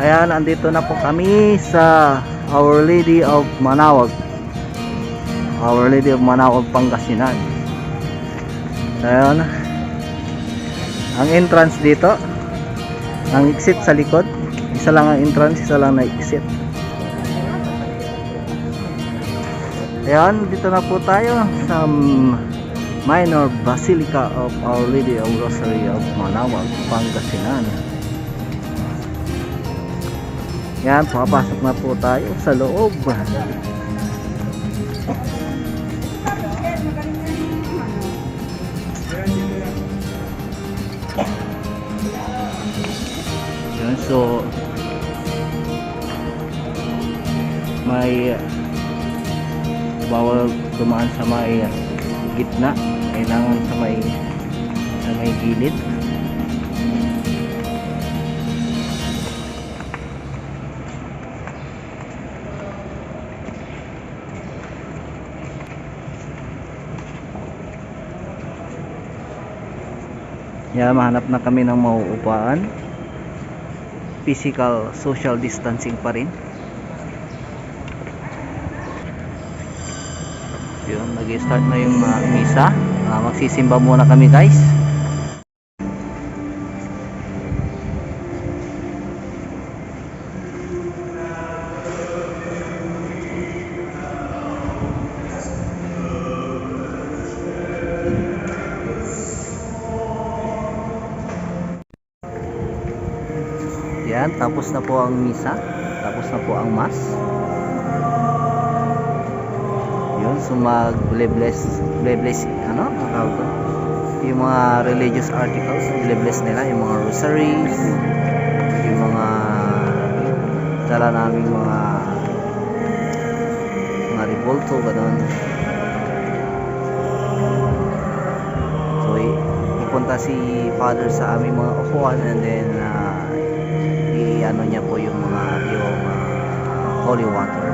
Ayan, andito na po kami sa Our Lady of Manaoag. Our Lady of Manaoag, Pangasinan. Ayan. Ang entrance dito, ang exit sa likod. Isa lang ang entrance, isa lang na exit. Ayan, dito na po tayo sa Minor Basilica of Our Lady of Rosary of Manaoag, Pangasinan. Yan, papasok na po tayo sa loob. Yan, so may bawal dumaan sa may gitna, kailangan sa may gilid. Yeah, mahanap na kami ng mauupaan. Physical, social distancing pa rin. Yun, nag-start na yung misa. Magsisimba muna kami, guys. Yan, tapos na po ang misa, tapos na po ang mass. Yun, so mag-bless ano, yung mga religious articles, bless nila, yung mga rosaries, yung mga dala naming mga revolto, gano'n. So, ipunta si Father sa aming mga upuan, and then ano niya po yung holy water.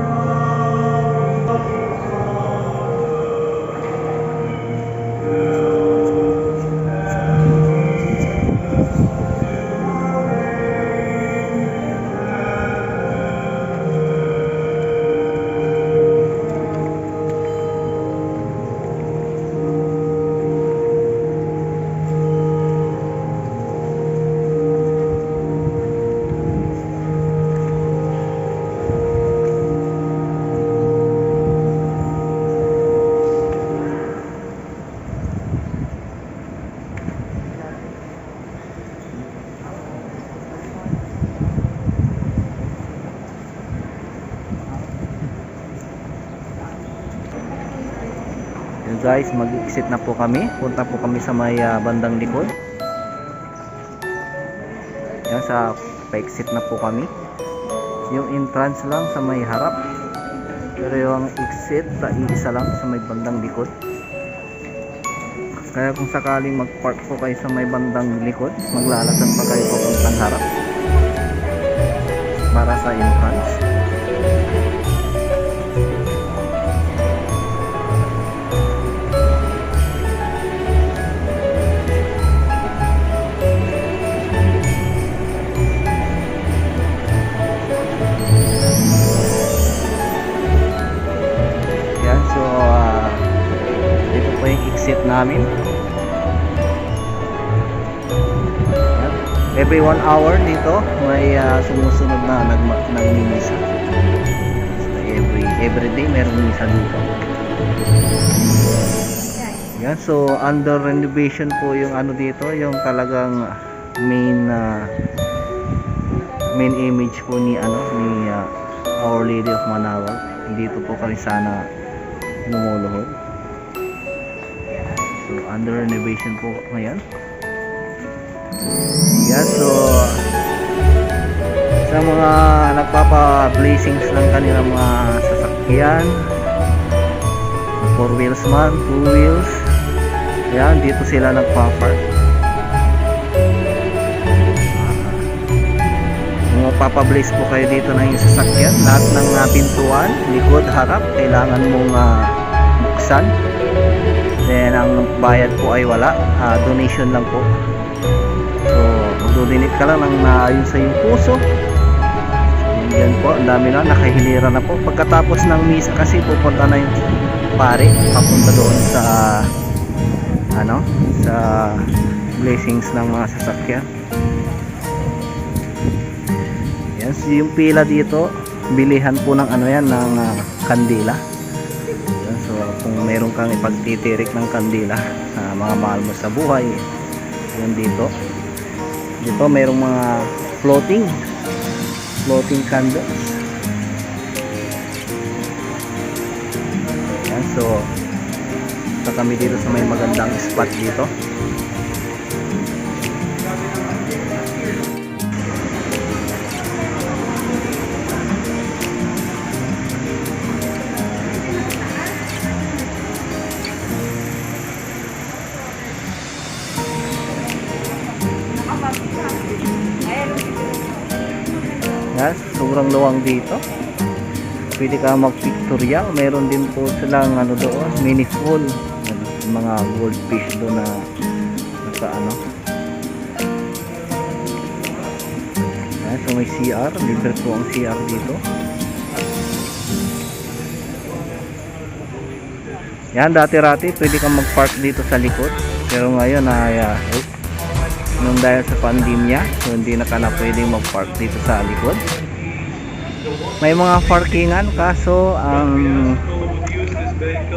Guys, mag-exit na po kami. Punta po kami sa may bandang likod. Yan, sa pa-exit na po kami. Yung entrance lang sa may harap, pero yung exit iisa lang sa may bandang likod. Kaya kung sakaling mag-park po kayo sa may bandang likod, maglalasan pa kayo papuntang harap para sa entrance. Exit namin. Every 1 hour dito may sumusunod na nagmimisa. So every day meron misa dito. Yan, so under renovation po yung ano dito, yung talagang main image po ni Our Lady of Manaoag. Dito po kami sana lumuluhod. So under renovation po ngayon. Yeah, so sa sa mga nagpapa-blessings ng kanilang mga sasakyan, 4 wheels man, 2 wheels. Ayan, dito sila nagpa-park. Kung magpapa-bless po kayo dito ng yung sasakyan, lahat ng pintuan, likod, harap, kailangan mong buksan. Then ang bayad po ay wala, donation lang po. So magdodonate ka lang ng naayon sa iyong puso. Yan po, ang dami na, nakahilira na po. Pagkatapos ng misa kasi pupunta na yung pare, papunta doon sa sa blessings ng mga sasakyan. Yan, so yung pila dito, bilihan po ng yan, ng kandila. Yan, so kung meron kang ipagtitirik ng kandila sa mga mahal mo sa buhay, yan dito merong mga floating candles. Yan, so kami dito sa may magandang spot dito. Yes, sobrang luwang dito. Pwede ka mag-pictorial. Meron din po silang doon, mini pool. Mga goldfish doon na nasa Yes, so may CR. Libre po ang CR dito. Yan, dati-rati pwede kang mag-park dito sa likod. Pero ngayon nung dahil sa pandemya, so hindi na pwedeng mag-park dito sa likod. May mga parkingan, kaso ang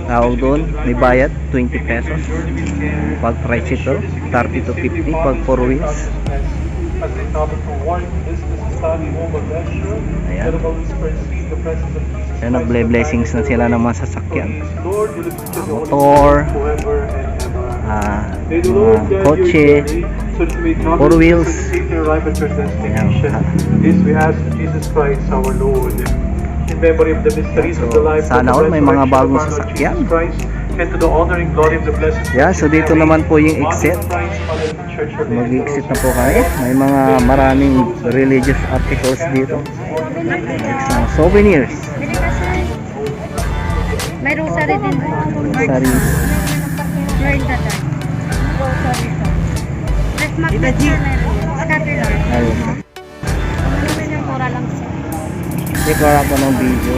tawag doon, may bayad 20 pesos pag tricycle, 30 to 50 pag 4 wheels. Ayan. Ayan, nag-blessings na sila ng mga sasakyan, motor, kotse, 4 wheels. Ayan. Sana all may mga bagong sasakyan. Yeah, so dito naman po yung exit. Mag-exit na po kayo. May mga maraming religious articles dito. Souvenirs. May rosary din. Rosary. Learn that. Rosary. Let's mark the scapular. Ayun. Pura lang siya. Check wala po ng video.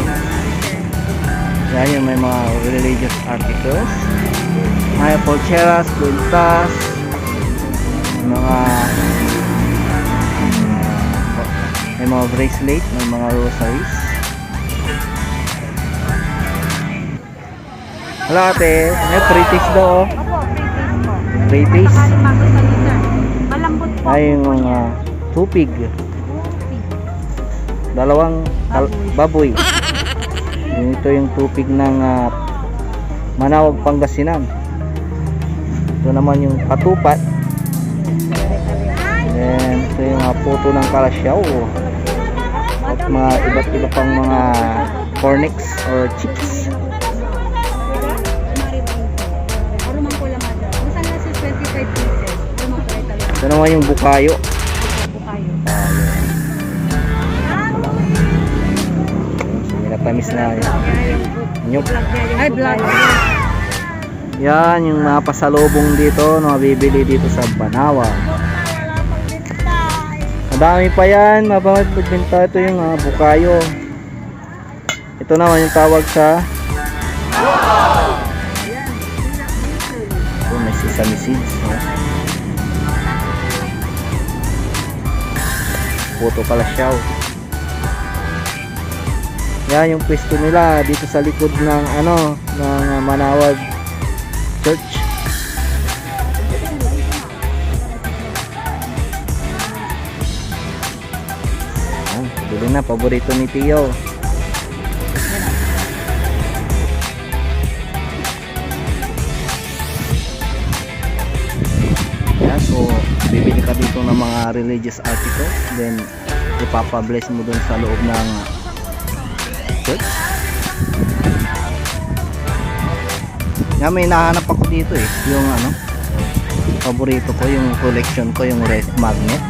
Yan yung may mga religious articles. May polcheras, quintas, may mga bracelet, may mga rosaries. Wala ate, may pre-taste daw. Opo, Pre-taste. Malambot po. Ay yung tupig. Dalawang baboy. Ito yung tupig ng Manawag, Pangasinan. Ito naman yung katupat. Then ito yung puto ng kalasyaw. At mga iba't iba pang mga cornix or chips. Ito naman yung bukayo. Tamis na nyug. Ay, vlog. Yan yung mga pasalubong dito na mabibili dito sa Banawa. Madami pa yan, mabangat pagbenta. Ito yung bukayo. Ito naman yung tawag sa ito, may sesame seeds, puto kalasyaw. Yan yung pwesto nila dito sa likod ng ng Manawag Church. Bili na, paborito ni Tio. Yan, so bibili ka dito ng mga religious articles. Then ipapabless mo dun sa loob ng church. Nga may nahanap ako dito eh, yung ano, paborito ko, yung collection ko, yung ref magnet.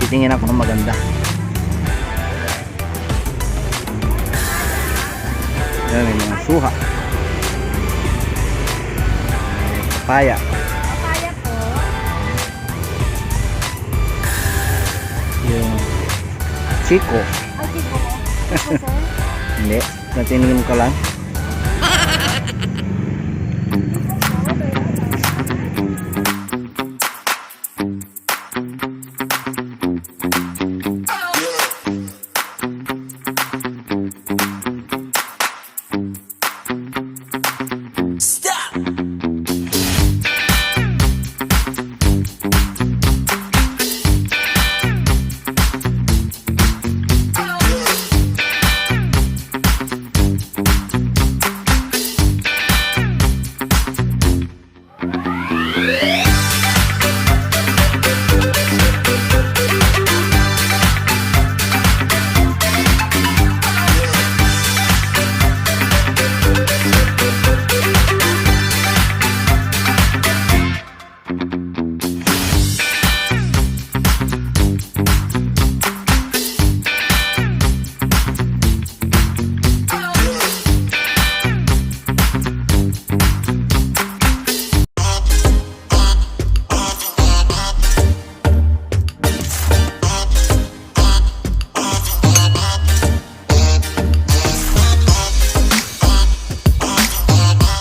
Titingin ako ng maganda. Yan, may mga suha, papaya, Papaya po. yung Chico. Ay, sige po. Ito, sir. Hindi, natinigin ko lang.